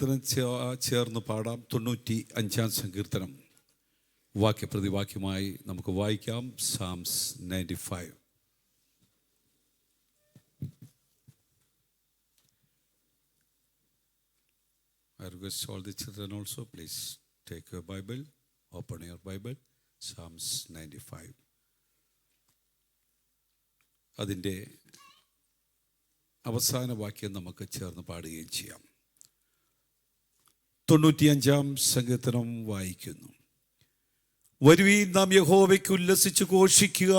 സങ്കീർത്തനം ചേർന്ന് പാടാം. 95 സങ്കീർത്തനം വാക്യപ്രതിവാക്യമായി നമുക്ക് വായിക്കാം. സാംസ് 95. I request all the children also, please take your Bible, open your Bible, Psalms 95. അതിൻ്റെ അവസാന വാക്യം നമുക്ക് ചേർന്ന് പാടുകയും ചെയ്യാം. 95 സങ്കീർത്തനം വായിക്കുന്നു. വരുവീൻ, നാം യഹോവയ്ക്ക് ഉല്ലസിച്ച് ഘോഷിക്കുക,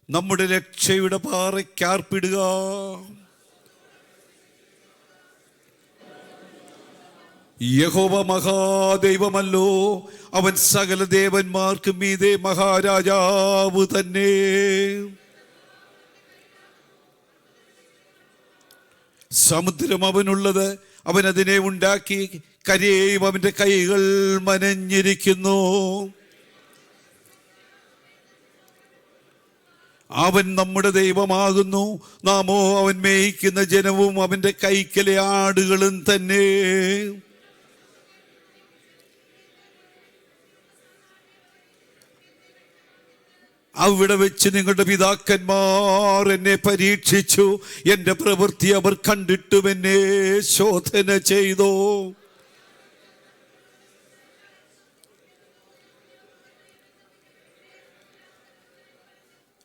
നമ്മുടെ രക്ഷയുടെ പാറയ്ക്കാർപ്പിടുക. യഹോവ മഹാദൈവമല്ലോ, അവൻ സകല ദേവന്മാർക്കും മീതെ മഹാരാജാവ് തന്നെ. സമുദ്രം അവനുള്ളത്, അവൻ അതിനെ ഉണ്ടാക്കി, കരയെയും അവൻ്റെ കൈകൾ മനഞ്ഞിരിക്കുന്നു. അവൻ നമ്മുടെ ദൈവമാകുന്നു, നാമോ അവൻ മേയിക്കുന്ന ജനവും അവൻ്റെ കൈക്കലെ ആടുകളും തന്നെ. അവിടെ വെച്ച് നിങ്ങളുടെ പിതാക്കന്മാർ എന്നെ പരീക്ഷിച്ചു, എൻ്റെ പ്രവൃത്തി അവർ കണ്ടിട്ടും എന്നെ ശോധന ചെയ്തു.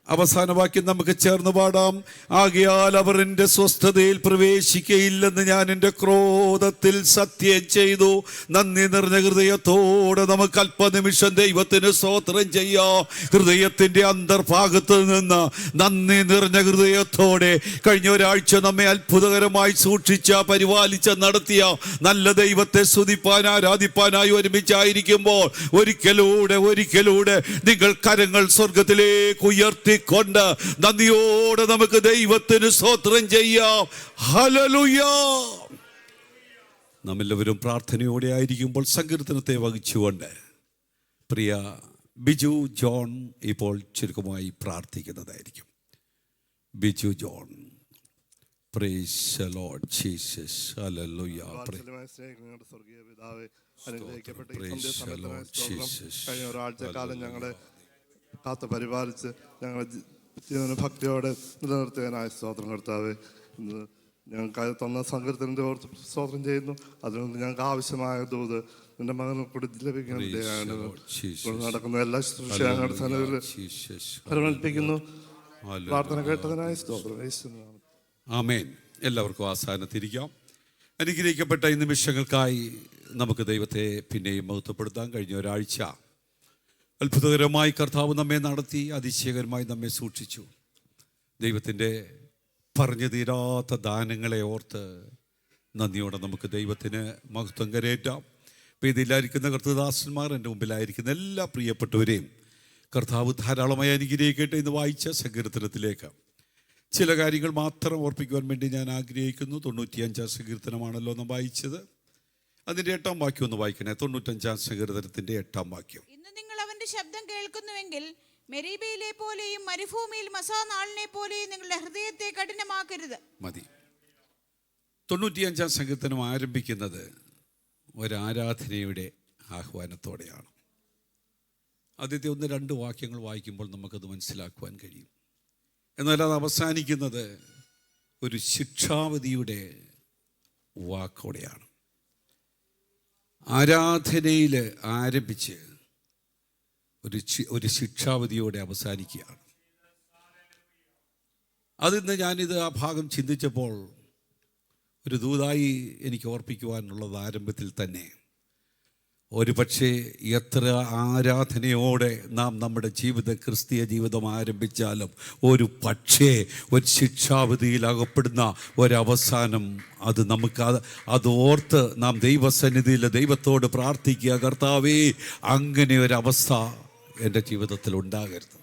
അവസാന വാക്യം നമുക്ക് ചേർന്ന് പാടാം. ആകയാൽ അവർ എൻ്റെ സ്വസ്ഥതയിൽ പ്രവേശിക്കയില്ലെന്ന് ഞാൻ എൻ്റെ ക്രോധത്തിൽ സത്യം ചെയ്തു. നന്ദി നിറഞ്ഞ ഹൃദയത്തോടെ നമുക്ക് അല്പനിമിഷം ദൈവത്തിന് സ്തോത്രം ചെയ്യാം. ഹൃദയത്തിൻ്റെ അന്തർഭാഗത്ത് നിന്ന് നന്ദി നിറഞ്ഞ ഹൃദയത്തോടെ കഴിഞ്ഞ ഒരാഴ്ച നമ്മെ അത്ഭുതകരമായി സൂക്ഷിച്ച, പരിപാലിച്ച, നടത്തിയ നല്ല ദൈവത്തെ സ്തുതിപ്പാൻ, ആരാധിപ്പാനായി ഒരുമിച്ചായിരിക്കുമ്പോൾ ഒരിക്കലൂടെ നിങ്ങൾ കരങ്ങൾ സ്വർഗത്തിലേക്ക് ഉയർത്തി കൊണ്ട് നന്ദിയോടെ നമുക്ക് ദൈവത്തിന് സ്തോത്രം ചെയ്യാം. ഹല്ലേലൂയ. നമ്മെല്ലാവരും പ്രാർത്ഥനയോടെ ആയിരിക്കുമ്പോൾ സങ്കീർത്തനത്തെ വഹിച്ചുകൊണ്ട് പ്രിയ ബിജു ജോൺ ഇപ്പോൾ ചുരുക്കമായി പ്രാർത്ഥിക്കുന്നതായിരിക്കും. Biju John. Praise the Lord Jesus. Hallelujah. കഴിഞ്ഞ ഒരാഴ്ചക്കാലം ഞങ്ങളെ കാത്ത് പരിപാലിച്ച് ഞങ്ങളെ ജീവന ഭക്തിയോടെ നിലനിർത്തിയതിനായ സ്തോത്രം കർത്താവേ. ഇന്ന് ഞങ്ങൾക്ക് തന്ന സങ്കീർത്തനത്തെ ഓർത്ത് സ്തോത്രം ചെയ്യുന്നു. അതിനൊന്ന് ഞങ്ങൾക്ക് ആവശ്യമായ ദൂത് നിന്റെ മകനെ കൂടി ലഭിക്കുന്നതിൻ്റെയാണ് നടക്കുന്ന എല്ലാ ശുശ്രൂഷ ഞങ്ങളുടെ സന്നിധിയിൽ പരിമണിപ്പിക്കുന്നു. പ്രാർത്ഥന കേട്ടതിനായ സ്തോത്രം. ആമേൻ. എല്ലാവർക്കും ആസനത്തിരിക്കാം. അനുഗ്രഹിക്കപ്പെട്ട ഈ നിമിഷങ്ങൾക്കായി നമുക്ക് ദൈവത്തെ പിന്നെയും മഹത്വപ്പെടുത്താം. കഴിഞ്ഞ ഒരാഴ്ച അത്ഭുതകരമായി കർത്താവ് നമ്മെ നടത്തി, അതിശയകരമായി നമ്മെ സൂക്ഷിച്ചു. ദൈവത്തിൻ്റെ പറഞ്ഞു തീരാത്ത ദാനങ്ങളെ ഓർത്ത് നന്ദിയോടെ നമുക്ക് ദൈവത്തിന് മഹത്വം കരയേറ്റാം. വേദിയിലായിരിക്കുന്ന കർത്തദാസന്മാർ, എൻ്റെ മുമ്പിലായിരിക്കുന്ന എല്ലാ പ്രിയപ്പെട്ടവരെയും കർത്താവ് ധാരാളമായി അനുഗ്രഹിക്കട്ടെ. ഇന്ന് വായിച്ച സങ്കീർത്തനത്തിലേക്ക് ചില കാര്യങ്ങൾ മാത്രം ഓർപ്പിക്കുവാൻ വേണ്ടി ഞാൻ ആഗ്രഹിക്കുന്നു. 95 സങ്കീർത്തനമാണല്ലോ നാം വായിച്ചത്. അതിൻ്റെ 8-ാം വാക്യം ഒന്ന് വായിക്കണേ. 95 സങ്കീർത്തനത്തിൻ്റെ 8-ാം വാക്യം. ശബ്ദം കേൾക്കുന്നുവെങ്കിൽ മെരീബയിലെ പോലെയും മരുഭൂമിയിൽ മസാ നാളിനെ പോലെയും നിങ്ങളുടെ ഹൃദയത്തെ കഠിനമാക്കരുത്. മതി. 95 സങ്കീർത്തനം ആരംഭിക്കുന്നത് ഒരാരാധനയുടെ ആഹ്വാനത്തോടെയാണ്. ആദ്യത്തെ 1-2 വാക്യങ്ങൾ വായിക്കുമ്പോൾ നമുക്കത് മനസ്സിലാക്കുവാൻ കഴിയും. എന്നാൽ അത് അവസാനിക്കുന്നത് ഒരു ശിക്ഷാവധിയുടെ വാക്കോടെയാണ്. ആരാധനയിൽ ആരംഭിച്ച് ഒരു ശിക്ഷാവധിയോടെ അവസാനിക്കുകയാണ്. അതിന്ന് ഞാനിത് ആ ഭാഗം ചിന്തിച്ചപ്പോൾ ഒരു ദൂതായി എനിക്ക് ഓർപ്പിക്കുവാനുള്ളത് ആരംഭത്തിൽ തന്നെ, ഒരു പക്ഷേ എത്ര ആരാധനയോടെ നാം നമ്മുടെ ക്രിസ്തീയ ജീവിതം ആരംഭിച്ചാലും ഒരു പക്ഷേ ഒരു ശിക്ഷാവധിയിൽ അകപ്പെടുന്ന ഒരവസാനം അത് നമുക്ക് അത് ഓർത്ത് നാം ദൈവസന്നിധിയിൽ ദൈവത്തോട് പ്രാർത്ഥിക്കുക, കർത്താവേ അങ്ങനെ ഒരവസ്ഥ എൻ്റെ ജീവിതത്തിൽ ഉണ്ടാകരുത്.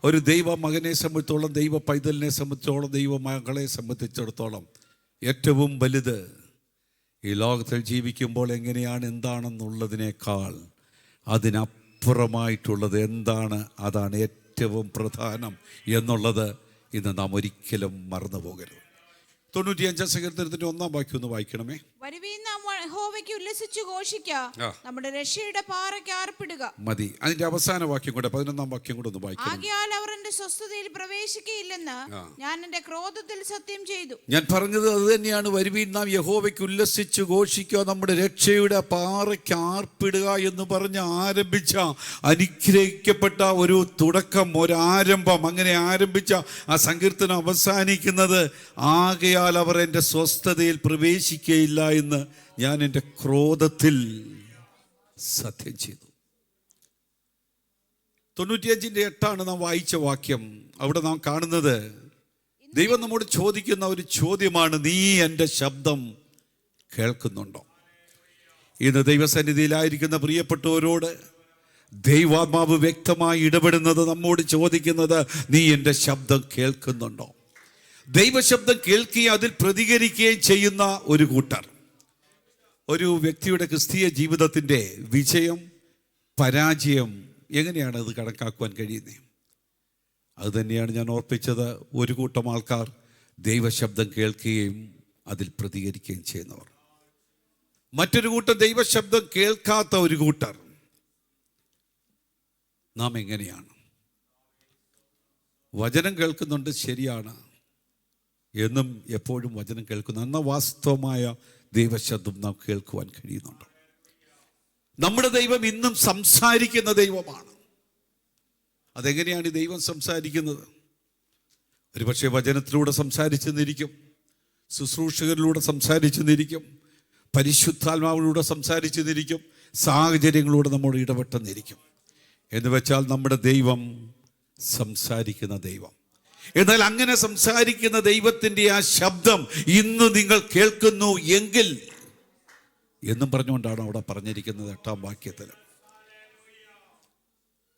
ഒരു ദൈവ മകനെ സംബന്ധിച്ചോളം, ദൈവ പൈതലിനെ സംബന്ധിച്ചോളം, ദൈവ മകളെ സംബന്ധിച്ചിടത്തോളം ഏറ്റവും വലുത് ഈ ലോകത്തിൽ ജീവിക്കുമ്പോൾ എങ്ങനെയാണ്, എന്താണെന്നുള്ളതിനേക്കാൾ അതിനപ്പുറമായിട്ടുള്ളത് എന്താണ്, അതാണ് ഏറ്റവും പ്രധാനം എന്നുള്ളത് ഇന്ന് നാം ഒരിക്കലും മറന്നു പോകരുത്. 95 സങ്കീർത്തനത്തിന്റെ 1-ാം വാക്യം ഒന്ന് വായിക്കണമേ. വരുവീൻ, നാം യഹോവയ്ക്ക് ഉല്ലസിച്ചു ഘോഷിക്ക, നമ്മുടെ രക്ഷയുടെ പാറയ്ക്ക് ആർപ്പിടുക. മതി. അതിന്റെ അവസാന വാക്യം കൂടെ, 11-ാം വാക്യം കൂടെ ഒന്ന് വായിക്കണം. ആകയാൽ അവർ എന്റെ സ്വസ്ഥതയിൽ പ്രവേശിക്കയില്ലെന്ന് ഞാൻ എന്റെ ക്രോധത്തിൽ സത്യം ചെയ്തു. ഞാൻ പറഞ്ഞത് അത് തന്നെയാണ്. വരുവീൻ നാം യഹോവയ്ക്ക് ഉല്ലസിച്ചു ഘോഷിക്കുക, നമ്മുടെ രക്ഷയുടെ പാറയ്ക്ക് ആർപ്പിടുക എന്ന് പറഞ്ഞ് ആരംഭിച്ച അനുഗ്രഹിക്കപ്പെട്ട ഒരു തുടക്കം, ഒരാരംഭം. അങ്ങനെ ആരംഭിച്ച ആ സങ്കീർത്തനം അവസാനിക്കുന്നത്, ആകയാൽ അവർ എൻ്റെ സ്വസ്ഥതയിൽ പ്രവേശിക്കുകയില്ല എന്ന് ഞാൻ എൻ്റെ ക്രോധത്തിൽ സത്യം ചെയ്തു. 95:8 നാം വായിച്ച വാക്യം. അവിടെ നാം കാണുന്നത് ദൈവം നമ്മോട് ചോദിക്കുന്ന ഒരു ചോദ്യമാണ്, നീ എൻ്റെ ശബ്ദം കേൾക്കുന്നുണ്ടോ? ഇന്ന് ദൈവസന്നിധിയിലായിരിക്കുന്ന പ്രിയപ്പെട്ടവരോട് ദൈവാത്മാവ് വ്യക്തമായി ഇടപെടുന്നത്, നമ്മോട് ചോദിക്കുന്നത്, നീ എൻ്റെ ശബ്ദം കേൾക്കുന്നുണ്ടോ? ദൈവശബ്ദം കേൾക്കുകയും അതിൽ പ്രതികരിക്കുകയും ചെയ്യുന്ന ഒരു കൂട്ടർ. ഒരു വ്യക്തിയുടെ ക്രിസ്തീയ ജീവിതത്തിൻ്റെ വിജയം പരാജയം എങ്ങനെയാണ് അത് കണക്കാക്കുവാൻ കഴിയുന്നത്? അത് തന്നെയാണ് ഞാൻ ഓർപ്പിച്ചത്. ഒരു കൂട്ടം ആൾക്കാർ ദൈവശബ്ദം കേൾക്കുകയും അതിൽ പ്രതികരിക്കുകയും ചെയ്യുന്നവർ. മറ്റൊരു കൂട്ടം ദൈവശബ്ദം കേൾക്കാത്ത ഒരു കൂട്ടർ. നാം എങ്ങനെയാണ്? വചനം കേൾക്കുന്നുണ്ട്, ശരിയാണ്, എന്നും എപ്പോഴും വചനം കേൾക്കുന്നു. എന്നാൽ വാസ്തവമായ ദൈവശബ്ദം നാം കേൾക്കുവാൻ കഴിയുന്നുണ്ട്. നമ്മുടെ ദൈവം ഇന്നും സംസാരിക്കുന്ന ദൈവമാണ്. അതെങ്ങനെയാണ് ഈ ദൈവം സംസാരിക്കുന്നത്? ഒരുപക്ഷെ വചനത്തിലൂടെ സംസാരിച്ചെന്നിരിക്കും, ശുശ്രൂഷകരിലൂടെ സംസാരിച്ചെന്നിരിക്കും, പരിശുദ്ധാത്മാവിലൂടെ സംസാരിച്ചെന്നിരിക്കും, സാഹചര്യങ്ങളോട് നമ്മോട് ഇടപെട്ടെന്നിരിക്കും. എന്ന് വെച്ചാൽ നമ്മുടെ ദൈവം സംസാരിക്കുന്ന ദൈവം. എന്നാൽ അങ്ങനെ സംസാരിക്കുന്ന ദൈവത്തിൻ്റെ ആ ശബ്ദം ഇന്ന് നിങ്ങൾ കേൾക്കുന്നു എങ്കിൽ എന്നും പറഞ്ഞുകൊണ്ടാണ് അവിടെ പറഞ്ഞിരിക്കുന്നത് 8-ാം വാക്യത്തിൽ.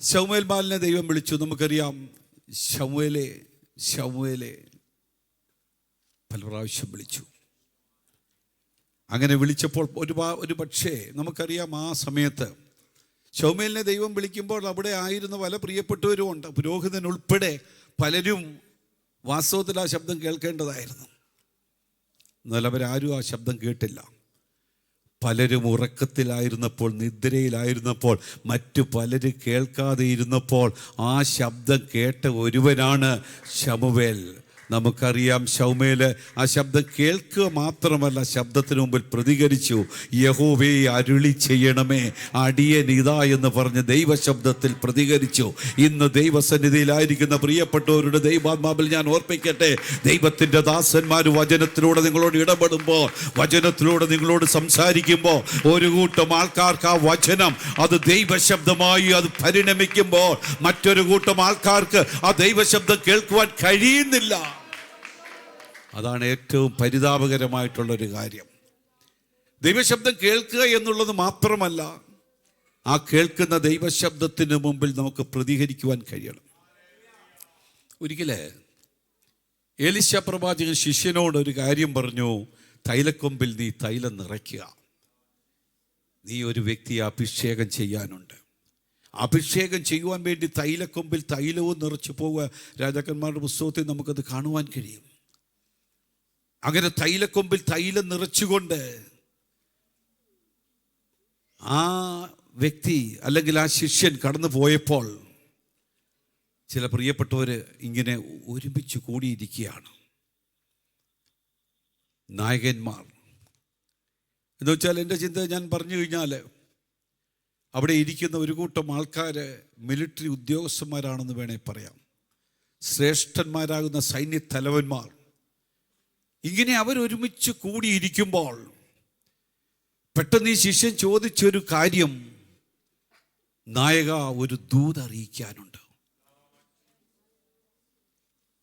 ശമൂവേൽ ബാലനെ ദൈവം വിളിച്ചു. നമുക്കറിയാം, ശമൂവേലേ ശമൂവേലേ പല പ്രാവശ്യം വിളിച്ചു. അങ്ങനെ വിളിച്ചപ്പോൾ ഒരു പക്ഷേ നമുക്കറിയാം, ആ സമയത്ത് ശമൂവേലിനെ ദൈവം വിളിക്കുമ്പോൾ അവിടെ ആയിരുന്ന പല പ്രിയപ്പെട്ടവരും ഉണ്ട്. പുരോഹിതൻ ഉൾപ്പെടെ പലരും വാസ്തവത്തിൽ ആ ശബ്ദം കേൾക്കേണ്ടതായിരുന്നു. എന്നാൽ അവരാരും ആ ശബ്ദം കേട്ടില്ല. പലരും ഉറക്കത്തിലായിരുന്നപ്പോൾ, നിദ്രയിലായിരുന്നപ്പോൾ, മറ്റു പലരും കേൾക്കാതെ ഇരുന്നപ്പോൾ ആ ശബ്ദം കേട്ട ഒരുവനാണ് ശമൂവേൽ. നമുക്കറിയാം, ശമൂവേൽ ആ ശബ്ദം കേൾക്കുക മാത്രമല്ല, ശബ്ദത്തിന് മുമ്പിൽ പ്രതികരിച്ചു. യഹോവേ അരുളി ചെയ്യണമേ, അടിയൻ ഇതാ എന്ന് പറഞ്ഞ് ദൈവശബ്ദത്തിൽ പ്രതികരിച്ചു. ഇന്ന് ദൈവസന്നിധിയിലായിരിക്കുന്ന പ്രിയപ്പെട്ടവരുടെ ദൈവാത്മാവിൽ ഞാൻ ഓർപ്പിക്കട്ടെ, ദൈവത്തിൻ്റെ ദാസന്മാർ വചനത്തിലൂടെ നിങ്ങളോട് ഇടപെടുമ്പോൾ, വചനത്തിലൂടെ നിങ്ങളോട് സംസാരിക്കുമ്പോൾ, ഒരു കൂട്ടം ആൾക്കാർക്ക് ആ വചനം അത് ദൈവശബ്ദമായി അത് പരിണമിക്കുമ്പോൾ, മറ്റൊരു കൂട്ടം ആൾക്കാർക്ക് ആ ദൈവശബ്ദം കേൾക്കുവാൻ കഴിയുന്നില്ല. അതാണ് ഏറ്റവും പരിതാപകരമായിട്ടുള്ളൊരു കാര്യം. ദൈവശബ്ദം കേൾക്കുക എന്നുള്ളത് മാത്രമല്ല, ആ കേൾക്കുന്ന ദൈവശബ്ദത്തിന് മുമ്പിൽ നമുക്ക് പ്രതികരിക്കുവാൻ കഴിയണം. ഒരിക്കല് എലീശ പ്രവാചകൻ ശിഷ്യനോട് ഒരു കാര്യം പറഞ്ഞു, തൈലക്കൊമ്പിൽ നീ തൈലം നിറയ്ക്കുക, നീ ഒരു വ്യക്തിയെ അഭിഷേകം ചെയ്യാനുണ്ട്. അഭിഷേകം ചെയ്യുവാൻ വേണ്ടി തൈലക്കൊമ്പിൽ തൈലവും നിറച്ചു പോവുക. രാജാക്കന്മാരുടെ പുസ്തകത്തിൽ നമുക്കത് കാണുവാൻ കഴിയും. അങ്ങനെ തൈലക്കൊമ്പിൽ തൈലം നിറച്ചുകൊണ്ട് ആ വ്യക്തി അല്ലെങ്കിൽ ആ ശിഷ്യൻ കടന്നു പോയപ്പോൾ ചില പ്രിയപ്പെട്ടവർ ഇങ്ങനെ ഒരുമിച്ച് കൂടിയിരിക്കുകയാണ്. നായകന്മാർ എന്ന് വെച്ചാൽ എൻ്റെ ചിന്ത ഞാൻ പറഞ്ഞു കഴിഞ്ഞാൽ, അവിടെ ഇരിക്കുന്ന ഒരു കൂട്ടം ആൾക്കാർ മിലിറ്ററി ഉദ്യോഗസ്ഥന്മാരാണെന്ന് വേണേൽ പറയാം. ശ്രേഷ്ഠന്മാരാകുന്ന സൈന്യത്തലവന്മാർ. ഇങ്ങനെ അവരൊരുമിച്ച് കൂടിയിരിക്കുമ്പോൾ പെട്ടെന്ന് ഈ ശിഷ്യൻ ചോദിച്ചൊരു കാര്യം, നായക, ഒരു ദൂത് അറിയിക്കാനുണ്ട്.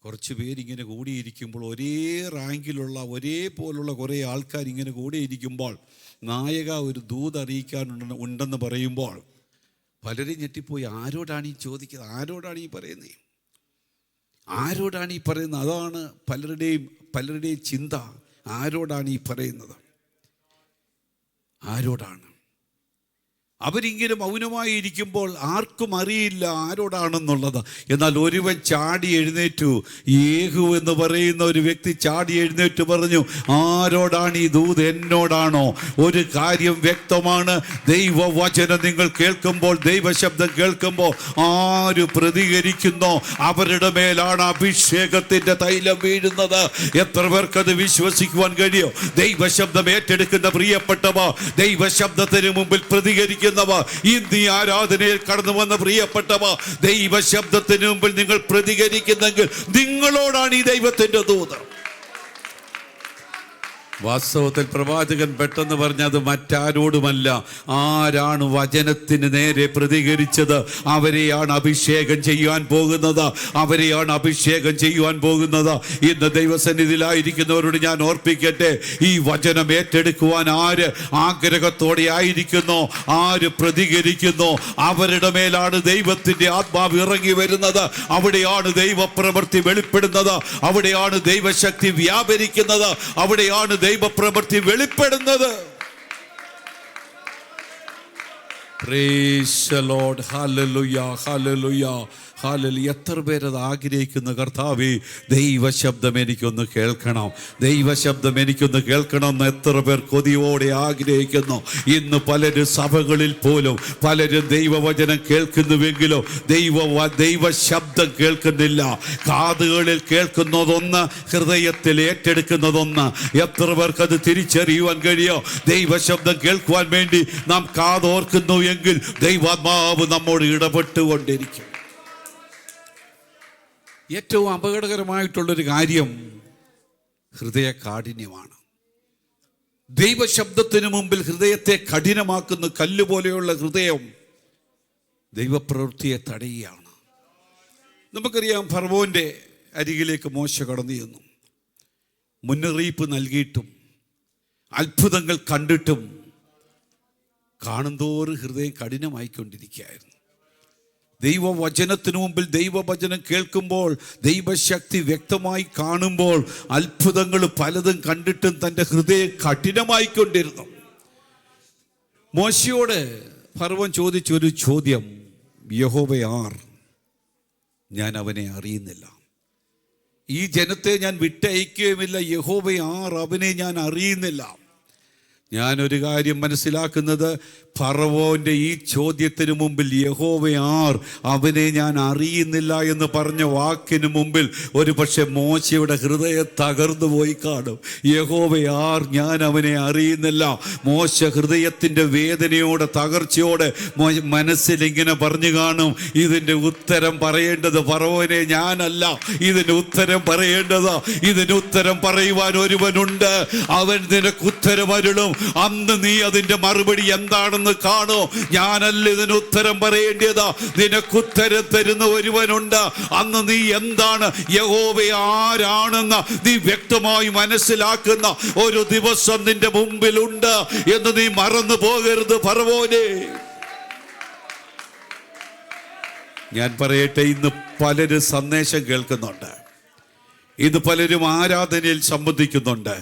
കുറച്ച് പേരിങ്ങനെ കൂടിയിരിക്കുമ്പോൾ, ഒരേ റാങ്കിലുള്ള ഒരേപോലുള്ള കുറേ ആൾക്കാർ ഇങ്ങനെ കൂടിയിരിക്കുമ്പോൾ, നായക ഒരു ദൂത് അറിയിക്കാനുണ്ടെന്ന് പറയുമ്പോൾ പലരും ഞെട്ടിപ്പോയി. ആരോടാണ് ഈ ചോദിക്കുന്നത്? ആരോടാണ് ഈ പറയുന്നത്? ആരോടാണ് ഈ പറയുന്നത്? അതാണ് പലരുടെയും ചിന്ത. ആരോടാണ് ഈ പറയുന്നത്? ആരോടാണ്? അവരിങ്ങനെ മൗനമായി ഇരിക്കുമ്പോൾ ആർക്കും അറിയില്ല ആരോടാണെന്നുള്ളത്. എന്നാൽ ഒരുവൻ ചാടി എഴുന്നേറ്റു. യേഹൂ എന്ന് പറയുന്ന ഒരു വ്യക്തി ചാടി എഴുന്നേറ്റ് പറഞ്ഞു, ആരോടാണ് ഈ ദൂത്? എന്നോടാണോ? ഒരു കാര്യം വ്യക്തമാണ്, ദൈവവചനം നിങ്ങൾ കേൾക്കുമ്പോൾ, ദൈവശബ്ദം കേൾക്കുമ്പോൾ ആര് പ്രതികരിക്കുന്നോ അവരുടെ മേലാണ് അഭിഷേകത്തിന്റെ തൈലം വീഴുന്നത്. എത്ര പേർക്കത് വിശ്വസിക്കുവാൻ കഴിയും? ദൈവശബ്ദം ഏറ്റെടുക്കുന്ന പ്രിയപ്പെട്ടവ, ദൈവശബ്ദത്തിന് മുമ്പിൽ പ്രതികരിക്കുന്നവ, ഇന്ന് ഈ ആരാധനയിൽ കടന്നു വന്ന പ്രിയപ്പെട്ടവ, ദൈവശബ്ദത്തിന് മുമ്പിൽ നിങ്ങൾ പ്രതികരിക്കുന്നെങ്കിൽ നിങ്ങളോടാണ് ഈ ദൈവത്തിന്റെ ദൂത്. വാസ്തവത്തിൽ പ്രവാചകൻ പെട്ടെന്ന് പറഞ്ഞത് മറ്റാരോടുമല്ല, ആരാണ് വചനത്തിന് നേരെ പ്രതികരിച്ചത് അവരെയാണ് അഭിഷേകം ചെയ്യുവാൻ പോകുന്നത്, അവരെയാണ് അഭിഷേകം ചെയ്യുവാൻ പോകുന്നത്. ഇന്ന് ദൈവസന്നിധിയിലായിരിക്കുന്നവരോട് ഞാൻ ഓർപ്പിക്കട്ടെ, ഈ വചനം ഏറ്റെടുക്കുവാൻ ആര് ആഗ്രഹത്തോടെ ആയിരിക്കുന്നോ, ആര് പ്രതികരിക്കുന്നോ അവരുടെ മേലാണ് ദൈവത്തിന്റെ ആത്മാവ് ഇറങ്ങി വരുന്നത്. അവിടെയാണ് ദൈവപ്രവൃത്തി വെളിപ്പെടുന്നത്, അവിടെയാണ് ദൈവശക്തി വ്യാപരിക്കുന്നത്, അവിടെയാണ് ദൈവപ്രവൃത്തി വെളിപ്പെടുന്നത്. Praise the Lord. Hallelujah. Hallelujah. Hallelujah. എത്ര പേരത് ആഗ്രഹിക്കുന്ന? കർത്താവേ, ദൈവശബ്ദം എനിക്കൊന്ന് കേൾക്കണം, ദൈവശബ്ദം എനിക്കൊന്ന് കേൾക്കണം എന്ന് എത്ര പേർ കൊതിയോടെ ആഗ്രഹിക്കുന്നു? ഇന്ന് പലരും സഭകളിൽ പോലും പലരും ദൈവവചനം കേൾക്കുന്നുവെങ്കിലും ദൈവശബ്ദം കേൾക്കുന്നില്ല. കാതുകളിൽ കേൾക്കുന്നതൊന്ന്, ഹൃദയത്തിൽ ഏറ്റെടുക്കുന്നതൊന്ന്. എത്ര പേർക്കത് തിരിച്ചറിയുവാൻ കഴിയോ? ദൈവശബ്ദം കേൾക്കുവാൻ വേണ്ടി നാം കാതോർക്കുന്നു എങ്കിൽ ദൈവാത്മാവ് നമ്മോട് ഇടപെട്ടുകൊണ്ടിരിക്കും. ഏറ്റവും അപകടകരമായിട്ടുള്ളൊരു കാര്യം ഹൃദയ കാഠിന്യമാണ്. ദൈവശബ്ദത്തിന് മുമ്പിൽ ഹൃദയത്തെ കഠിനമാക്കുന്ന കല്ല് പോലെയുള്ള ഹൃദയം ദൈവപ്രവൃത്തിയെ തടയുകയാണ്. നമുക്കറിയാം, ഫറവോന്റെ അരികിലേക്ക് മോശ കടന്നു ചെന്നു. മുന്നറിയിപ്പ് നൽകിയിട്ടും അത്ഭുതങ്ങൾ കണ്ടിട്ടും കാണുന്തോറും ഹൃദയം കഠിനമായിക്കൊണ്ടിരിക്കുകയായിരുന്നു. ദൈവവചനത്തിനു മുമ്പിൽ ദൈവവചനം കേൾക്കുമ്പോൾ, ദൈവശക്തി വ്യക്തമായി കാണുമ്പോൾ, അത്ഭുതങ്ങൾ പലതും കണ്ടിട്ടും തൻ്റെ ഹൃദയം കഠിനമായിക്കൊണ്ടിരുന്നു. മോശയോട് ഫറവോൻ ചോദിച്ചൊരു ചോദ്യം, യഹോവ ആർ? ഞാൻ അവനെ അറിയുന്നില്ല. ഈ ജനത്തെ ഞാൻ വിട്ടയക്കുകയുമില്ല. യഹോവ ആർ? അവനെ ഞാൻ അറിയുന്നില്ല. ഞാനൊരു കാര്യം മനസ്സിലാക്കുന്നത്, ഫറവോന്റെ ഈ ചോദ്യത്തിന് മുമ്പിൽ യഹോവ ആർ? അവനെ ഞാൻ അറിയുന്നില്ല എന്ന് പറഞ്ഞ വാക്കിന് മുമ്പിൽ ഒരു പക്ഷെ മോശയുടെ ഹൃദയം തകർന്നു പോയി കാണും. യഹോവ ആർ? ഞാൻ അവനെ അറിയുന്നില്ല. മോശ ഹൃദയത്തിൻ്റെ വേദനയോടെ, തകർച്ചയോടെ മനസ്സിലിങ്ങനെ പറഞ്ഞു കാണും, ഇതിൻ്റെ ഉത്തരം പറയേണ്ടത് ഫറവോനെ ഞാനല്ല, ഇതിന് ഉത്തരം പറയേണ്ടത്, ഇതിന് ഉത്തരം പറയുവാൻ ഒരുവനുണ്ട്, അവൻ നിനക്ക് ഉത്തരം അരുളും. അന്ന് നീ അതിൻ്റെ മറുപടി എന്താണെന്ന് കാണോ. ഞാനല്ല ഇതിന് ഉത്തരം പറയേണ്ടത്, നിനക്കുത്തരം തരുന്ന ഒരുവനുണ്ട്. അന്ന് നീ എന്താണ്, യഹോവ ആരാണെന്ന് നീ വ്യക്തമായി മനസ്സിലാക്കുന്ന ഒരു ദിവസം നിന്റെ മുമ്പിലുണ്ട് എന്ന് നീ മറന്നു പോകരുത് ഫറവോനെ. ഞാൻ പറയട്ടെ, ഇന്ന് പലരും സന്ദേശം കേൾക്കുന്നുണ്ട്, ഇത് പലരും ആരാധനയിൽ സംബന്ധിക്കുന്നുണ്ട്,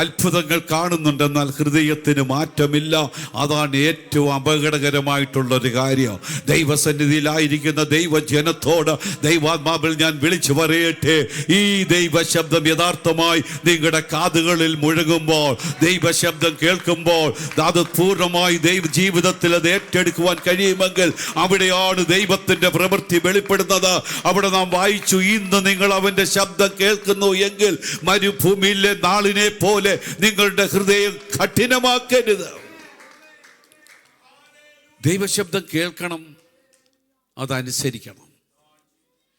അത്ഭുതങ്ങൾ കാണുന്നുണ്ട്, എന്നാൽ ഹൃദയത്തിന് മാറ്റമില്ല. അതാണ് ഏറ്റവും അപകടകരമായിട്ടുള്ളൊരു കാര്യം. ദൈവസന്നിധിയിലായിരിക്കുന്ന ദൈവജനത്തോട് ദൈവാത്മാവിൽ ഞാൻ വിളിച്ചു പറയട്ടെ, ഈ ദൈവശബ്ദം യഥാർത്ഥമായി നിങ്ങളുടെ കാതുകളിൽ മുഴങ്ങുമ്പോൾ, ദൈവശബ്ദം കേൾക്കുമ്പോൾ, അത് പൂർണ്ണമായി ദൈവ ജീവിതത്തിൽ അത് ഏറ്റെടുക്കുവാൻ കഴിയുമെങ്കിൽ അവിടെയാണ് ദൈവത്തിൻ്റെ പ്രവൃത്തി വെളിപ്പെടുന്നത്. അവിടെ നാം വായിച്ചു, ഇന്ന് നിങ്ങൾ അവൻ്റെ ശബ്ദം കേൾക്കുന്നു എങ്കിൽ മരുഭൂമിയിലെ നാളിനെ പോലെ നിങ്ങളുടെ ഹൃദയം കഠിനമാക്കരുത്. ദൈവശബ്ദം കേൾക്കണം, അതനുസരിക്കണം.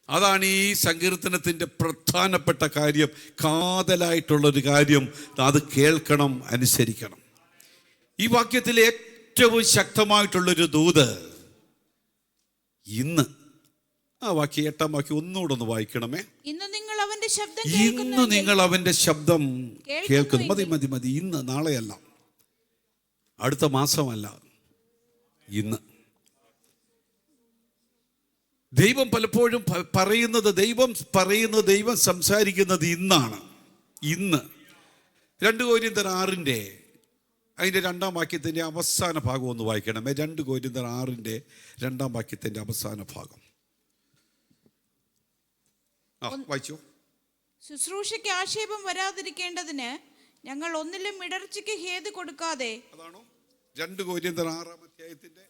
അതാണ് ഈ സങ്കീർത്തനത്തിൻ്റെ പ്രധാനപ്പെട്ട കാര്യം, കാതലായിട്ടുള്ളൊരു കാര്യം. അത് കേൾക്കണം, അനുസരിക്കണം. ഈ വാക്യത്തിൽ ഏറ്റവും ശക്തമായിട്ടുള്ളൊരു ദൂത് ഇന്ന്, ആ വാക്യം 8-ാം വാക്യം ഒന്നുകൂടെ ഒന്ന് വായിക്കണമേ. ഇന്ന് നിങ്ങൾ അവന്റെ ശബ്ദം കേൾക്കുന്നു. മതി. ഇന്ന്, നാളെയല്ല, അടുത്ത മാസമല്ല, ഇന്ന്. ദൈവം പലപ്പോഴും പറയുന്നത്, ദൈവം സംസാരിക്കുന്നത് ഇന്നാണ്. ഇന്ന് 2 കൊരിന്ത്യർ 6 അതിൻ്റെ 2-ാം വാക്യത്തിൻ്റെ അവസാന ഭാഗം ഒന്ന് വായിക്കണമേ. 2 കൊരിന്ത്യർ 6-ന്റെ 2-ാം വാക്യത്തിൻ്റെ അവസാന ഭാഗം. വായിച്ചു. ശുശ്രൂഷയ്ക്ക് ആക്ഷേപം വരാതിരിക്കേണ്ടതിന് ഞങ്ങൾ ഒന്നിലും ഇടർച്ചയ്ക്ക് ഹേതു കൊടുക്കാതെ. അതാണോ 2 കൊരിന്ത്യർ 6-ാം അധ്യായത്തിന്റെ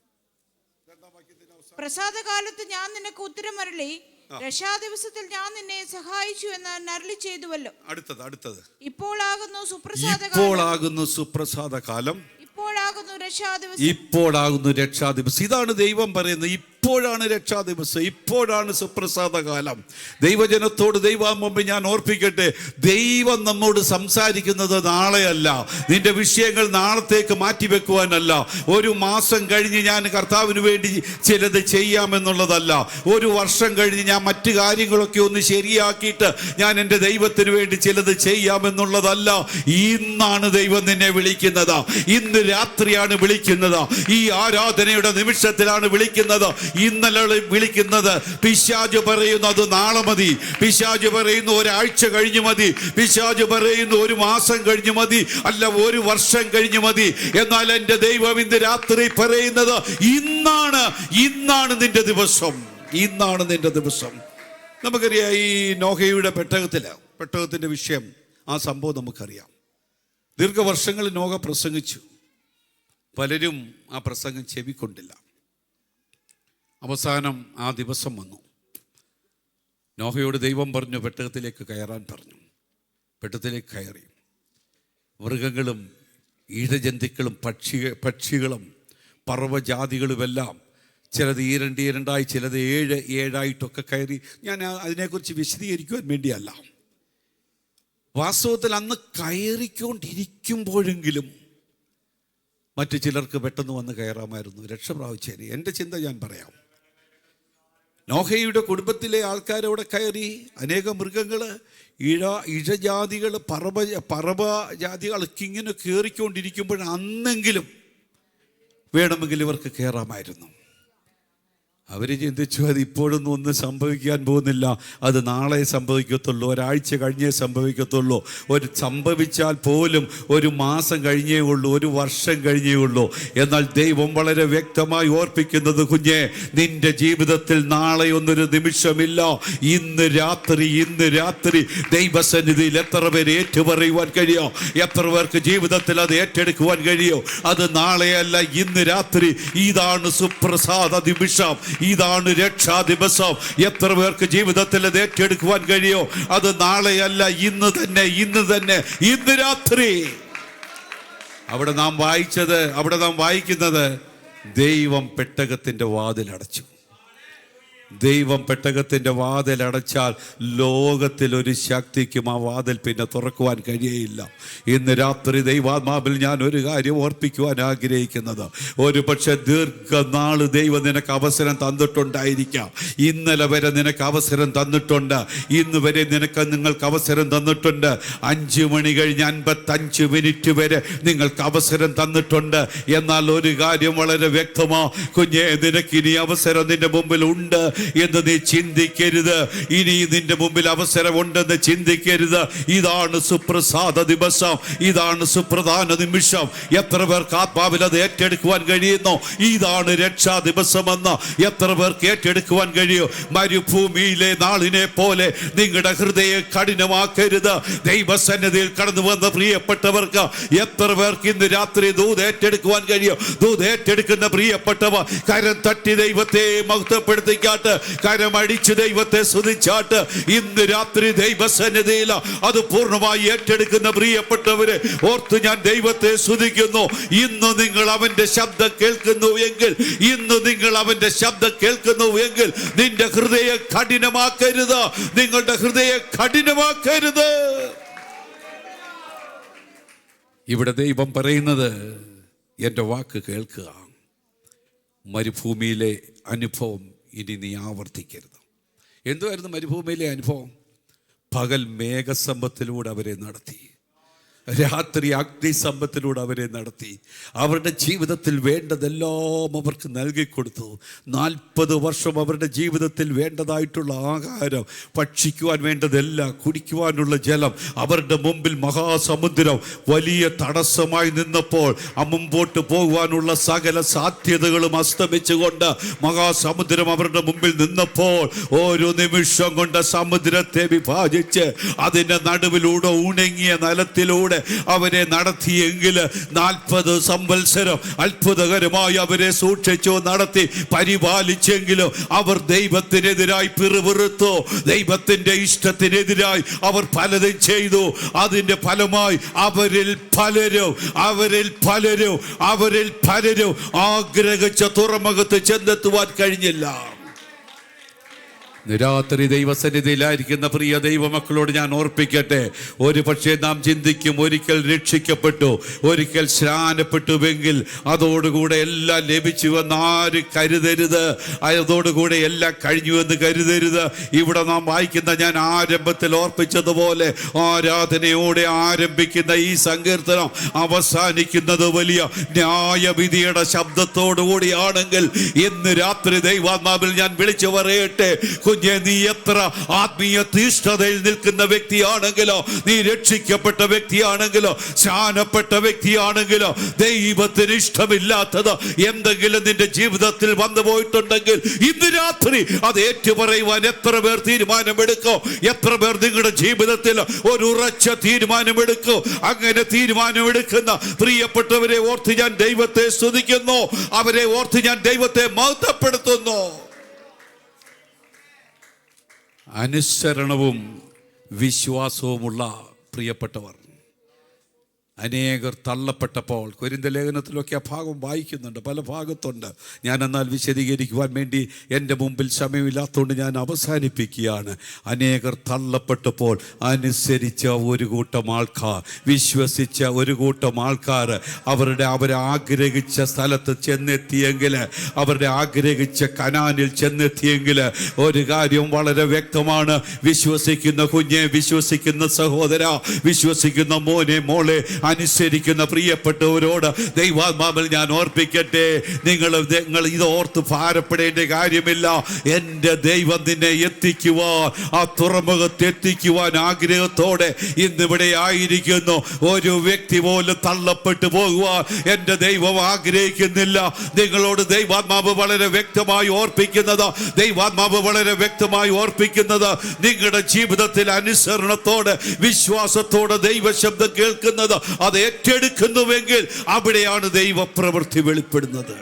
2-ാം വാക്യത്തിന്റെ അവസാനം. പ്രസാദകാലത്ത് ഞാൻ നിനക്ക് ഉത്തരമരുളി, രക്ഷാദിവസത്തിൽ ഞാൻ നിന്നെ സഹായിച്ചു എന്ന് അരുളി ചെയ്തുവല്ലോ. അടുത്തത് ഇപ്പോഴാകുന്നു സുപ്രസാദ കാലം, ഇപ്പോഴാകുന്നു രക്ഷാദിവസം. ഇതാണ് ദൈവം പറയുന്നത്. ഇപ്പോഴാണ് രക്ഷാദിവസം, ഇപ്പോഴാണ് സുപ്രസാദ കാലം. ദൈവജനത്തോട് ദൈവാമുമ്പ് ഞാൻ ഓർപ്പിക്കട്ടെ, ദൈവം നമ്മോട് സംസാരിക്കുന്നത് നാളെയല്ല, നിന്റെ വിഷയങ്ങൾ നാളത്തേക്ക് മാറ്റിവെക്കുവാനല്ല, ഒരു മാസം കഴിഞ്ഞ് ഞാൻ കർത്താവിന് വേണ്ടി ചിലത് ചെയ്യാമെന്നുള്ളതല്ല, ഒരു വർഷം കഴിഞ്ഞ് ഞാൻ മറ്റു കാര്യങ്ങളൊക്കെ ഒന്ന് ശരിയാക്കിയിട്ട് ഞാൻ എൻ്റെ ദൈവത്തിന് വേണ്ടി ചിലത് ചെയ്യാമെന്നുള്ളതല്ല. ഇന്നാണ് ദൈവം നിന്നെ വിളിക്കുന്നത്, ഇന്ന് രാത്രിയാണ് വിളിക്കുന്നത്, ഈ ആരാധനയുടെ നിമിഷത്തിലാണ് വിളിക്കുന്നത്. ഇന്നലെ വിളിക്കുന്നത് പിശാച് പറയുന്നത് നാളെ മതി, പിശാച് പറയുന്നു ഒരാഴ്ച കഴിഞ്ഞു മതി, പിശാച് പറയുന്നു ഒരു മാസം കഴിഞ്ഞു മതി, അല്ല ഒരു വർഷം കഴിഞ്ഞു മതി. എന്നാൽ എൻ്റെ ദൈവം ഇന്ന് രാത്രി പറയുന്നത് ഇന്നാണ് നിന്റെ ദിവസം, ഇന്നാണ് നിന്റെ ദിവസം. നമുക്കറിയാം, ഈ നോഹയുടെ പെട്ടകത്തിന്റെ വിഷയം, ആ സംഭവം നമുക്കറിയാം. ദീർഘവർഷങ്ങൾ നോഹ പ്രസംഗിച്ചു, പലരും ആ പ്രസംഗം ചെവിക്കൊണ്ടില്ല. അവസാനം ആ ദിവസം വന്നു. നോഹയോട് ദൈവം പറഞ്ഞു പെട്ടകത്തിലേക്ക് കയറാൻ പറഞ്ഞു. പെട്ടകത്തിലേക്ക് കയറി. മൃഗങ്ങളും ഇഴജന്തുക്കളും പക്ഷികളും പർവ്വജാതികളുമെല്ലാം, ചിലത് ഈരണ്ടായി, ചിലത് 7 കയറി. ഞാൻ അതിനെക്കുറിച്ച് വിശദീകരിക്കുവാൻ വേണ്ടിയല്ല. വാസ്തവത്തിൽ അന്ന് കയറിക്കൊണ്ടിരിക്കുമ്പോഴെങ്കിലും മറ്റു ചിലർക്ക് പെട്ടെന്ന് വന്ന് കയറാമായിരുന്നു, രക്ഷ പ്രാപിച്ചേനെ. എൻ്റെ ചിന്ത ഞാൻ പറയാം. നോഹയുടെ കുടുംബത്തിലെ ആൾക്കാരവിടെ കയറി. അനേകം മൃഗങ്ങൾ, ഇഴജാതികൾ, പറവജാതികളൊക്കെ ഇങ്ങനെ കയറിക്കൊണ്ടിരിക്കുമ്പോൾ അന്നെങ്കിലും വേണമെങ്കിൽ ഇവർക്ക് കയറാമായിരുന്നു. അവർ ചിന്തിച്ചു, അത് ഇപ്പോഴൊന്നും ഒന്നും സംഭവിക്കാൻ പോകുന്നില്ല, അത് നാളെ സംഭവിക്കത്തുള്ളൂ, ഒരാഴ്ച കഴിഞ്ഞേ സംഭവിക്കത്തുള്ളൂ, സംഭവിച്ചാൽ പോലും ഒരു മാസം കഴിഞ്ഞേ ഉള്ളൂ, ഒരു വർഷം കഴിഞ്ഞേ ഉള്ളൂ. എന്നാൽ ദൈവം വളരെ വ്യക്തമായി ഓർപ്പിക്കുന്നത്, കുഞ്ഞെ, നിന്റെ ജീവിതത്തിൽ നാളെ ഒന്നൊരു നിമിഷമില്ല, ഇന്ന് രാത്രി ദൈവസന്നിധിയിൽ എത്ര പേര് ഏറ്റുപറയുവാൻ കഴിയോ? എത്ര പേർക്ക് ജീവിതത്തിൽ അത് ഏറ്റെടുക്കുവാൻ കഴിയോ? അത് നാളെയല്ല, ഇന്ന് രാത്രി. ഇതാണ് സുപ്രസാദ നിമിഷം, ഇതാണ് രക്ഷാ ദിവസം. എത്ര പേർക്ക് ജീവിതത്തിൽ അത് ഏറ്റെടുക്കുവാൻ കഴിയോ? അത് നാളെയല്ല, ഇന്ന് തന്നെ, ഇന്ന് രാത്രി. അവിടെ നാം വായിക്കുന്നത്, ദൈവം പെട്ടകത്തിന്റെ വാതിലടച്ചു. ദൈവം പെട്ടകത്തിന്റെ വാതിലടച്ചാൽ ലോകത്തിൽ ഒരു ശക്തിക്കും ആ വാതിൽ പിന്നെ തുറക്കുവാൻ കഴിയയില്ല. ഇന്ന് രാത്രി ദൈവാത്മാവിൽ ഞാൻ ഒരു കാര്യം ഓർപ്പിക്കുവാൻ ആഗ്രഹിക്കുന്നത്, ഒരു പക്ഷെ ദീർഘനാള് ദൈവം നിനക്ക് അവസരം തന്നിട്ടുണ്ടായിരിക്കാം. ഇന്നലെ വരെ നിനക്ക് അവസരം തന്നിട്ടുണ്ട്, ഇന്ന് വരെ നിങ്ങൾക്ക് അവസരം തന്നിട്ടുണ്ട്. 5 മണി കഴിഞ്ഞ് 55 മിനിറ്റ് വരെ നിങ്ങൾക്ക് അവസരം തന്നിട്ടുണ്ട്. എന്നാൽ ഒരു കാര്യം വളരെ വ്യക്തമാ, കുഞ്ഞെ, നിനക്കിനി അവസരം നിന്റെ മുമ്പിൽ ഉണ്ട് എന്ന് നീ ചിന്തിക്കരുത്. ഇനി നിന്റെ മുമ്പിൽ അവസരമുണ്ടെന്ന് ചിന്തിക്കരുത്. ഇതാണ് സുപ്രസാദ ദിവസം, ഇതാണ് സുപ്രധാന നിമിഷം. എത്ര പേർക്ക് ആത്മാവിൽ അത് ഏറ്റെടുക്കുവാൻ കഴിയുന്നു? ഇതാണ് രക്ഷാ ദിവസമെന്ന് എത്ര പേർക്ക് ഏറ്റെടുക്കുവാൻ കഴിയും? മരുഭൂമിയിലെ നാളിനെ പോലെ നിങ്ങളുടെ ഹൃദയം കഠിനമാക്കരുത്. ദൈവസന്നിധിയിൽ കടന്നു വന്ന പ്രിയപ്പെട്ടവർക്ക് എത്ര പേർക്ക് ഇന്ന് രാത്രി ദൂത് ഏറ്റെടുക്കുവാൻ കഴിയും? ദൂത് ഏറ്റെടുക്കുന്ന പ്രിയപ്പെട്ടവർ കരം തട്ടി ദൈവത്തെ മഹത്വപ്പെടുത്തിക്കാട്ട്, കരമടിച്ച് ദൈവത്തെ സ്തുതിച്ചാട്ട് ഇന്ന് രാത്രി ദൈവസന്നിധിയിൽ അത് പൂർണ്ണമായി ഏറ്റെടുക്കുന്ന പ്രിയപ്പെട്ടവരെ ഓർത്ത് ഞാൻ ദൈവത്തെ സ്തുതിക്കുന്നു. ഇന്ന് നിങ്ങൾ അവന്റെ ശബ്ദം കേൾക്കുന്നു എങ്കിൽ നിന്റെ ഹൃദയം കഠിനമാക്കരുത്, നിങ്ങളുടെ ഹൃദയം കഠിനമാക്കരുത്. ഇവിടെ ദൈവം പറയുന്നത്, എൻ്റെ വാക്ക് കേൾക്കുക. മരുഭൂമിയിലെ അനുഭവം ഇനി നീ ആവർത്തിക്കരുത്. എന്തുവായിരുന്നു മരുഭൂമിയിലെ അനുഭവം? പകൽ മേഘസ്തംഭത്തിലൂടെ അവരെ നടത്തി, രാത്രി അഗ്നിസമ്പത്തിലൂടെ അവരെ നടത്തി. അവരുടെ ജീവിതത്തിൽ വേണ്ടതെല്ലാം അവർക്ക് നൽകിക്കൊടുത്തു. 40 വർഷം അവരുടെ ജീവിതത്തിൽ വേണ്ടതായിട്ടുള്ള ആഹാരം, ഭക്ഷിക്കുവാൻ വേണ്ടതെല്ലാം, കുടിക്കുവാനുള്ള ജലം, അവരുടെ മുമ്പിൽ മഹാസമുദ്രം വലിയ തടസ്സമായി നിന്നപ്പോൾ മുമ്പോട്ട് പോകുവാനുള്ള സകല സാധ്യതകളും അസ്തമിച്ചുകൊണ്ട് മഹാസമുദ്രം അവരുടെ മുമ്പിൽ നിന്നപ്പോൾ ഓരോ നിമിഷം കൊണ്ട് സമുദ്രത്തെ വിഭാജിച്ച് അതിൻ്റെ നടുവിലൂടെ ഉണങ്ങിയ നിലത്തിലൂടെ അവരെ നടത്തിയെങ്കിൽ 40 സംവത്സരം അത്ഭുതകരമായി അവരെ സൂക്ഷിച്ചു നടത്തി പരിപാലിച്ചെങ്കിലും അവർ ദൈവത്തിനെതിരായി പിറുപിറുത്തു. ദൈവത്തിന്റെ ഇഷ്ടത്തിനെതിരായി അവർ പലതും ചെയ്തു. അതിന്റെ ഫലമായി അവരിൽ പലരും ആഗ്രഹിച്ച തുറമുഖത്ത് ചെന്നെത്തുവാൻ കഴിഞ്ഞില്ല. രാത്രി ദൈവസന്നിധിയിലായിരിക്കുന്ന പ്രിയ ദൈവമക്കളോട് ഞാൻ ഓർപ്പിക്കട്ടെ, ഒരു പക്ഷേ നാം ചിന്തിക്കും, ഒരിക്കൽ രക്ഷിക്കപ്പെട്ടു, ഒരിക്കൽ സ്നാനപ്പെട്ടുവെങ്കിൽ അതോടുകൂടെ എല്ലാം ലഭിച്ചുവെന്ന് ആര് കരുതരുത്. അതോടുകൂടെ എല്ലാം കഴിഞ്ഞുവെന്ന് കരുതരുത്. ഇവിടെ നാം വായിക്കുന്ന, ഞാൻ ആരംഭത്തിൽ ഓർപ്പിച്ചതുപോലെ, ആരാധനയോടെ ആരംഭിക്കുന്ന ഈ സങ്കീർത്തനം അവസാനിക്കുന്നത് വലിയ ന്യായവിധിയുടെ ശബ്ദത്തോടുകൂടിയാണെങ്കിൽ ഇന്ന് രാത്രി ദൈവാത്മാവിൽ ഞാൻ വിളിച്ചു പറയട്ടെ, കുഞ്ഞെ, നീ എത്ര ആത്മീയ തീഷ്ണതയിൽ നിൽക്കുന്ന വ്യക്തിയാണെങ്കിലോ, നീ രക്ഷിക്കപ്പെട്ട വ്യക്തിയാണെങ്കിലോ, സ്നാനപ്പെട്ട വ്യക്തിയാണെങ്കിലോ, ദൈവത്തിന് ഇഷ്ടമില്ലാത്തത് എന്തെങ്കിലും നിന്റെ ജീവിതത്തിൽ വന്നു പോയിട്ടുണ്ടെങ്കിൽ ഇന്ന് രാത്രി അത് ഏറ്റുപറയുവാൻ എത്ര പേർ തീരുമാനമെടുക്കോ? എത്ര പേർ നിങ്ങളുടെ ജീവിതത്തിൽ ഒരു ഉറച്ച തീരുമാനമെടുക്കോ? അങ്ങനെ തീരുമാനമെടുക്കുന്ന പ്രിയപ്പെട്ടവരെ ഓർത്ത് ഞാൻ ദൈവത്തെ സ്തുതിക്കുന്നു, അവരെ ഓർത്ത് ഞാൻ ദൈവത്തെ മഹത്വപ്പെടുത്തുന്നു. അനുസരണവും വിശ്വാസവുമുള്ള പ്രിയപ്പെട്ടവർ, അനേകർ തള്ളപ്പെട്ടപ്പോൾ, കൊരിന്ത്യ ലേഖനത്തിലൊക്കെ ആ ഭാഗം വായിക്കുന്നുണ്ട്, പല ഭാഗത്തുണ്ട്. ഞാൻ എന്നാൽ വിശദീകരിക്കുവാൻ വേണ്ടി എൻ്റെ മുമ്പിൽ സമയമില്ലാത്തതുകൊണ്ട് ഞാൻ അവസാനിപ്പിക്കുകയാണ്. അനേകർ തള്ളപ്പെട്ടപ്പോൾ അനുസരിച്ച ഒരു കൂട്ടം ആൾക്കാർ, വിശ്വസിച്ച ഒരു കൂട്ടം ആൾക്കാർ അവരാഗ്രഹിച്ച സ്ഥലത്ത് ചെന്നെത്തിയെങ്കിൽ, അവരുടെ ആഗ്രഹിച്ച കനാനിൽ ചെന്നെത്തിയെങ്കിൽ ഒരു കാര്യം വളരെ വ്യക്തമാണ്. വിശ്വസിക്കുന്ന കുഞ്ഞെ, വിശ്വസിക്കുന്ന സഹോദര, വിശ്വസിക്കുന്ന മോനെ, മോളെ, അനുസരിക്കുന്ന പ്രിയപ്പെട്ടവരോട് ദൈവാത്മാവിൽ ഞാൻ ഓർപ്പിക്കട്ടെ, നിങ്ങൾ ഇത് ഓർത്ത് ഭാരപ്പെടേണ്ട കാര്യമില്ല. എൻ്റെ ദൈവം നിന്നെ എത്തിക്കുവാൻ, ആ തുറമുഖത്ത് എത്തിക്കുവാൻ ആഗ്രഹത്തോടെ ഇന്നിവിടെ ആയിരിക്കുന്നു. ഒരു വ്യക്തി പോലും തള്ളപ്പെട്ടു പോകുവാൻ എൻ്റെ ദൈവം ആഗ്രഹിക്കുന്നില്ല. നിങ്ങളോട് ദൈവാത്മാവ് വളരെ വ്യക്തമായി ഓർപ്പിക്കുന്നത് നിങ്ങളുടെ ജീവിതത്തിൽ അനുസരണത്തോടെ, വിശ്വാസത്തോടെ ദൈവശബ്ദം കേൾക്കുന്നത് അത് ഏറ്റെടുക്കുന്നുവെങ്കിൽ അവിടെയാണ് ദൈവപ്രവൃത്തി വെളിപ്പെടുന്നത്.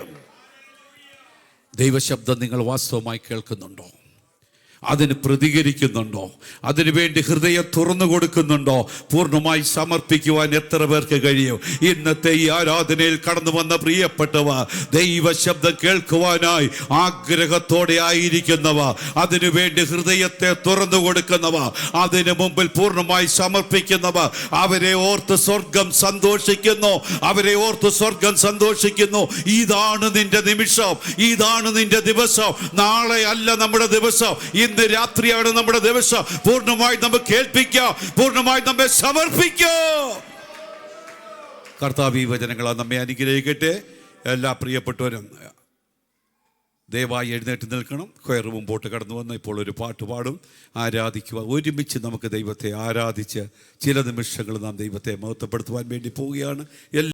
ദൈവശബ്ദം നിങ്ങൾ വാസ്തവമായി കേൾക്കുന്നുണ്ടോ? അതിന് പ്രതികരിക്കുന്നുണ്ടോ? അതിനുവേണ്ടി ഹൃദയം തുറന്നു കൊടുക്കുന്നുണ്ടോ? പൂർണ്ണമായി സമർപ്പിക്കുവാൻ എത്ര പേർക്ക് കഴിയും? ഇന്നത്തെ ഈ ആരാധനയിൽ കടന്നു വന്ന പ്രിയപ്പെട്ടവ, ദൈവശബ്ദം കേൾക്കുവാനായി ആഗ്രഹത്തോടെ ആയിരിക്കുന്നവ, അതിനുവേണ്ടി ഹൃദയത്തെ തുറന്നു കൊടുക്കുന്നവ, അതിനു മുമ്പിൽ പൂർണ്ണമായി സമർപ്പിക്കുന്നവ, അവരെ ഓർത്ത് സ്വർഗം സന്തോഷിക്കുന്നു. ഇതാണ് നിന്റെ നിമിഷം, ഇതാണ് നിന്റെ ദിവസം. നാളെ അല്ല നമ്മുടെ ദിവസം, ഇന്ന് രാത്രിയാണ് നമ്മുടെ ദിവസം. പൂർണ്ണമായി നമുക്ക് കേൾപ്പിക്കാം, പൂർണ്ണമായി നമ്മെ സമർപ്പിക്കാം. കർത്താവ് ഈ വചനങ്ങളാൽ നമ്മെ അനുഗ്രഹിക്കട്ടെ. എല്ലാ പ്രിയപ്പെട്ടവരും ദയവായി എഴുന്നേറ്റ് നിൽക്കണം. കൊയർ മുമ്പോട്ട് കടന്നു വന്ന് ഇപ്പോൾ ഒരു പാട്ട് പാടും, ആരാധിക്കുക. ഒരുമിച്ച് നമുക്ക് ദൈവത്തെ ആരാധിച്ച് ചില നിമിഷങ്ങൾ നാം ദൈവത്തെ മഹത്വപ്പെടുത്തുവാൻ വേണ്ടി പോവുകയാണ്.